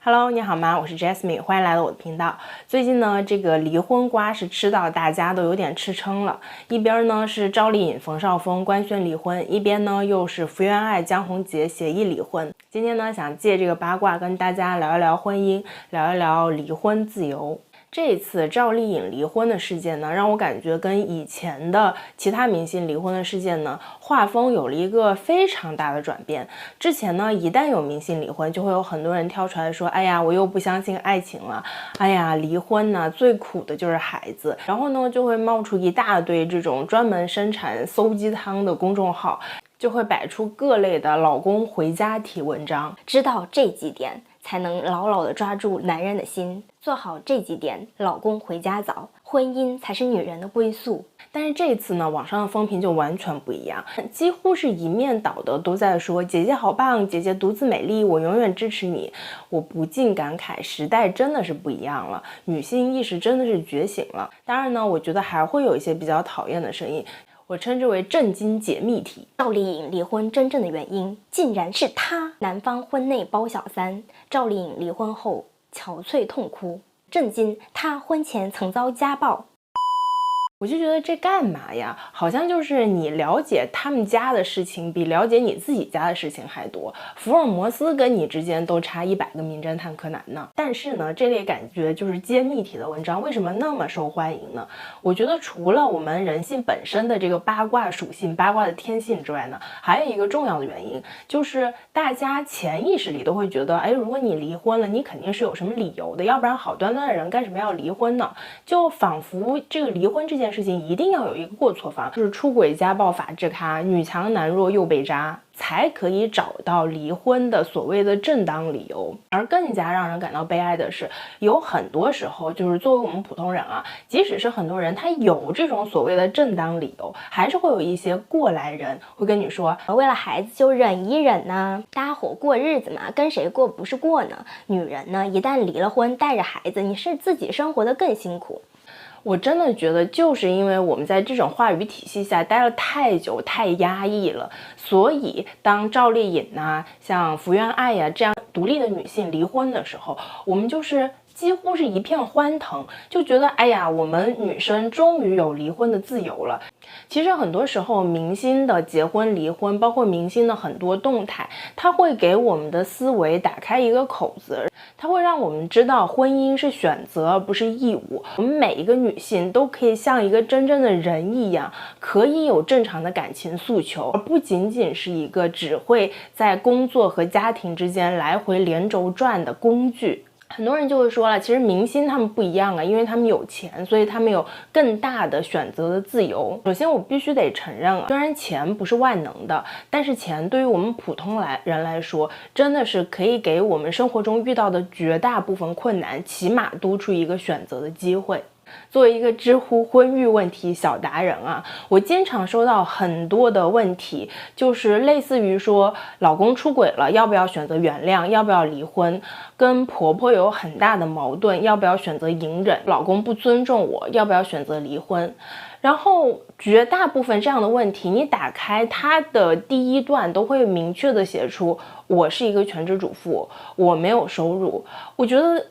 Hello， 你好吗？我是 Jasmine， 欢迎来到我的频道。最近呢，这个离婚瓜是吃到大家都有点吃撑了。一边呢是赵丽颖、冯绍峰官宣离婚，一边呢又是福原爱、江宏杰协议离婚。今天呢，想借这个八卦跟大家聊一聊婚姻，聊一聊离婚自由。这一次赵丽颖离婚的事件呢，让我感觉跟以前的其他明星离婚的事件呢，画风有了一个非常大的转变。之前呢，一旦有明星离婚，就会有很多人跳出来说，哎呀，我又不相信爱情了，哎呀，离婚呢最苦的就是孩子。然后呢，就会冒出一大堆这种专门生产馊鸡汤的公众号，就会摆出各类的老公回家体文章，知道这几点才能牢牢地抓住男人的心，做好这几点，老公回家早，婚姻才是女人的归宿。但是这一次呢，网上的风评就完全不一样，几乎是一面倒的都在说姐姐好棒，姐姐独自美丽，我永远支持你。我不禁感慨，时代真的是不一样了，女性意识真的是觉醒了。当然呢，我觉得还会有一些比较讨厌的声音，我称之为震惊解密题。赵丽颖离婚真正的原因竟然是她男方婚内包小三，赵丽颖离婚后憔悴痛哭，震惊她婚前曾遭家暴。我就觉得这干嘛呀？好像就是你了解他们家的事情比了解你自己家的事情还多。福尔摩斯跟你之间都差100个名侦探柯南呢。但是呢，这类感觉就是揭秘题的文章为什么那么受欢迎呢？我觉得除了我们人性本身的这个八卦属性、八卦的天性之外呢，还有一个重要的原因，就是大家潜意识里都会觉得，哎，如果你离婚了，你肯定是有什么理由的，要不然好端端的人干什么要离婚呢？就仿佛这个离婚这件事情一定要有一个过错方，就是出轨家暴法治咖，女强男弱又被渣，才可以找到离婚的所谓的正当理由。而更加让人感到悲哀的是，有很多时候就是作为我们普通人啊，即使是很多人他有这种所谓的正当理由，还是会有一些过来人会跟你说，为了孩子就忍一忍呢，大家伙过日子嘛，跟谁过不是过呢？女人呢，一旦离了婚，带着孩子，你是自己生活得更辛苦。我真的觉得就是因为我们在这种话语体系下待了太久太压抑了，所以当赵丽颖啊像福原爱呀这样独立的女性离婚的时候，我们就是几乎是一片欢腾，就觉得哎呀，我们女生终于有离婚的自由了。其实很多时候明星的结婚离婚，包括明星的很多动态，它会给我们的思维打开一个口子，它会让我们知道婚姻是选择而不是义务。我们每一个女性都可以像一个真正的人一样，可以有正常的感情诉求，而不仅仅是一个只会在工作和家庭之间来回连轴转的工具。很多人就会说了，其实明星他们不一样啊，因为他们有钱，所以他们有更大的选择的自由。首先我必须得承认啊，虽然钱不是万能的，但是钱对于我们普通人来说，真的是可以给我们生活中遇到的绝大部分困难起码多出一个选择的机会。作为一个知乎婚育问题小达人啊，我经常收到很多的问题，就是类似于说老公出轨了要不要选择原谅，要不要离婚，跟婆婆有很大的矛盾要不要选择隐忍，老公不尊重我要不要选择离婚。然后绝大部分这样的问题，你打开它的第一段都会明确的写出我是一个全职主妇，我没有收入。我觉得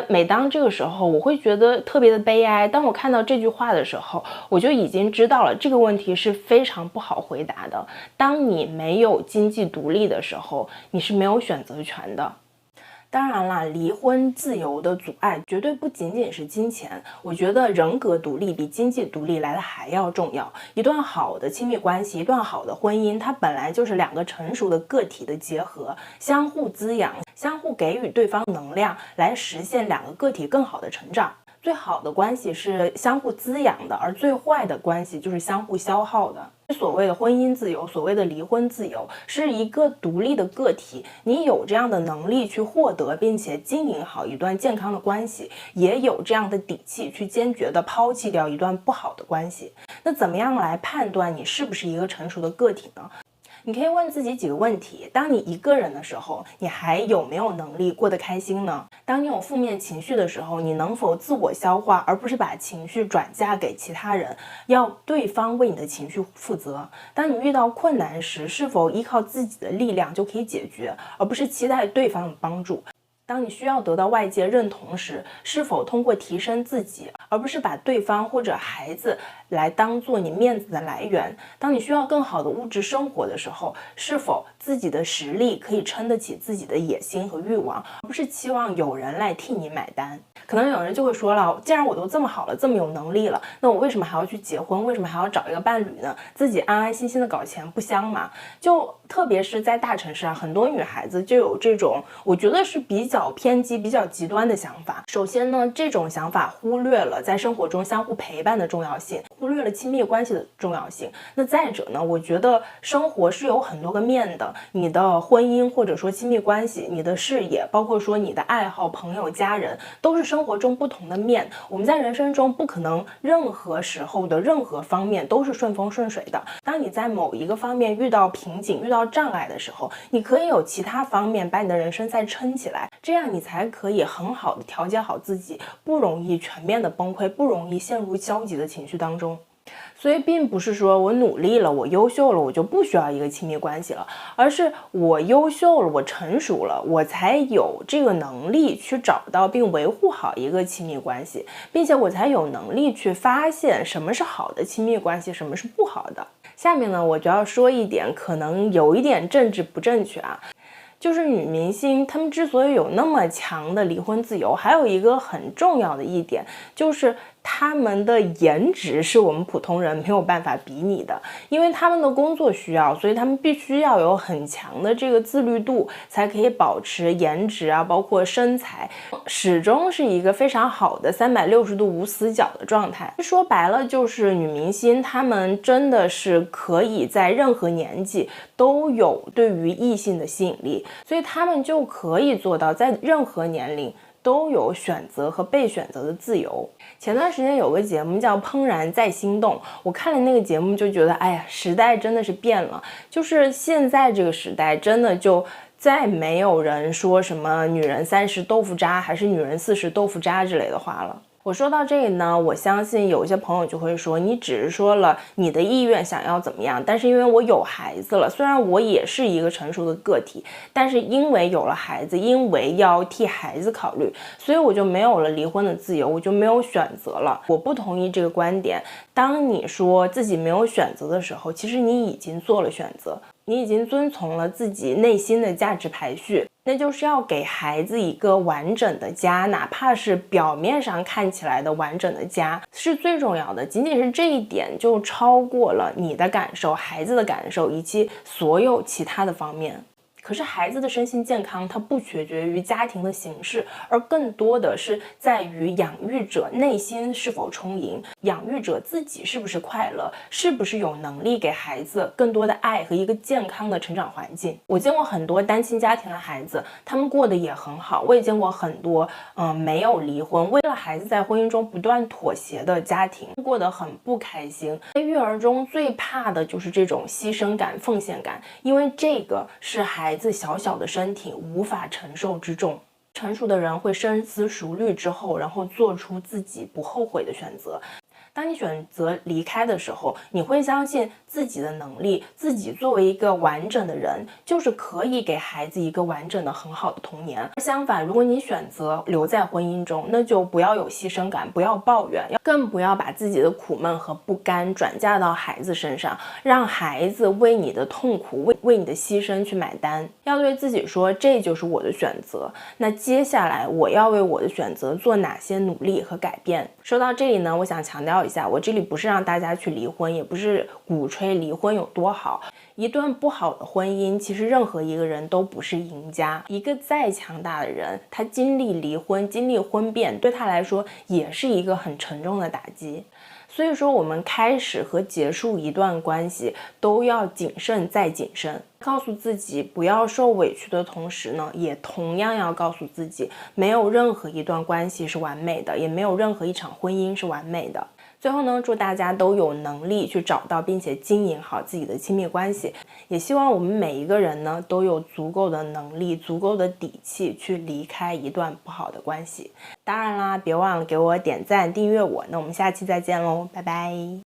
每当这个时候，我会觉得特别的悲哀。当我看到这句话的时候，我就已经知道了这个问题是非常不好回答的。当你没有经济独立的时候，你是没有选择权的。当然啦，离婚自由的阻碍绝对不仅仅是金钱，我觉得人格独立比经济独立来的还要重要。一段好的亲密关系，一段好的婚姻，它本来就是两个成熟的个体的结合，相互滋养，相互给予对方能量，来实现两个个体更好的成长。最好的关系是相互滋养的，而最坏的关系就是相互消耗的。所谓的婚姻自由，所谓的离婚自由，是一个独立的个体，你有这样的能力去获得并且经营好一段健康的关系，也有这样的底气去坚决的抛弃掉一段不好的关系。那怎么样来判断你是不是一个成熟的个体呢？你可以问自己几个问题：当你一个人的时候，你还有没有能力过得开心呢？当你有负面情绪的时候，你能否自我消化，而不是把情绪转嫁给其他人，要对方为你的情绪负责？当你遇到困难时，是否依靠自己的力量就可以解决，而不是期待对方的帮助？当你需要得到外界认同时，是否通过提升自己，而不是把对方或者孩子来当做你面子的来源？当你需要更好的物质生活的时候，是否自己的实力可以撑得起自己的野心和欲望，而不是期望有人来替你买单？可能有人就会说了，既然我都这么好了，这么有能力了，那我为什么还要去结婚？为什么还要找一个伴侣呢？自己安安心心的搞钱不香吗？就特别是在大城市啊，很多女孩子就有这种我觉得是比较偏激、比较极端的想法。首先呢，这种想法忽略了在生活中相互陪伴的重要性，忽略了亲密关系的重要性。那再者呢，我觉得生活是有很多个面的，你的婚姻或者说亲密关系，你的事业，包括说你的爱好、朋友、家人，都是生活中不同的面。我们在人生中不可能任何时候的任何方面都是顺风顺水的。当你在某一个方面遇到瓶颈、遇到障碍的时候，你可以有其他方面把你的人生再撑起来，这样你才可以很好的调节好自己，不容易全面的崩溃，不容易陷入消极的情绪当中。所以并不是说我努力了，我优秀了，我就不需要一个亲密关系了，而是我优秀了，我成熟了，我才有这个能力去找到并维护好一个亲密关系，并且我才有能力去发现什么是好的亲密关系，什么是不好的。下面呢，我就要说一点可能有一点政治不正确啊，就是女明星她们之所以有那么强的离婚自由，还有一个很重要的一点，就是他们的颜值是我们普通人没有办法比拟的，因为他们的工作需要，所以他们必须要有很强的这个自律度，才可以保持颜值啊，包括身材，始终是一个非常好的360度无死角的状态。说白了，就是女明星她们真的是可以在任何年纪都有对于异性的吸引力，所以她们就可以做到在任何年龄都有选择和被选择的自由。前段时间有个节目叫《怦然再心动》，我看了那个节目就觉得，哎呀，时代真的是变了，就是现在这个时代真的就再没有人说什么女人30豆腐渣还是女人40豆腐渣之类的话了。我说到这里呢，我相信有一些朋友就会说，你只是说了你的意愿想要怎么样，但是因为我有孩子了，虽然我也是一个成熟的个体，但是因为有了孩子，因为要替孩子考虑，所以我就没有了离婚的自由，我就没有选择了。我不同意这个观点。当你说自己没有选择的时候，其实你已经做了选择，你已经遵从了自己内心的价值排序，那就是要给孩子一个完整的家，哪怕是表面上看起来的完整的家是最重要的。仅仅是这一点就超过了你的感受、孩子的感受以及所有其他的方面。可是孩子的身心健康它不取决于家庭的形式，而更多的是在于养育者内心是否充盈，养育者自己是不是快乐，是不是有能力给孩子更多的爱和一个健康的成长环境。我见过很多单亲家庭的孩子，他们过得也很好，我也见过很多没有离婚，为了孩子在婚姻中不断妥协的家庭，过得很不开心。在育儿中最怕的就是这种牺牲感、奉献感，因为这个是孩子小小的身体无法承受之重。成熟的人会深思熟虑之后，然后做出自己不后悔的选择。当你选择离开的时候，你会相信自己的能力，自己作为一个完整的人，就是可以给孩子一个完整的很好的童年。相反，如果你选择留在婚姻中，那就不要有牺牲感，不要抱怨，更不要把自己的苦闷和不甘转嫁到孩子身上，让孩子为你的痛苦，为你的牺牲去买单。要对自己说，这就是我的选择，那接下来我要为我的选择做哪些努力和改变。说到这里呢，我想强调一下，我这里不是让大家去离婚，也不是鼓吹离婚有多好。一段不好的婚姻，其实任何一个人都不是赢家。一个再强大的人，他经历离婚，经历婚变，对他来说也是一个很沉重的打击。所以说，我们开始和结束一段关系都要谨慎再谨慎，告诉自己不要受委屈的同时呢，也同样要告诉自己，没有任何一段关系是完美的，也没有任何一场婚姻是完美的。最后呢，祝大家都有能力去找到并且经营好自己的亲密关系，也希望我们每一个人呢都有足够的能力、足够的底气去离开一段不好的关系。当然啦，别忘了给我点赞、订阅我，那我们下期再见喽，拜拜。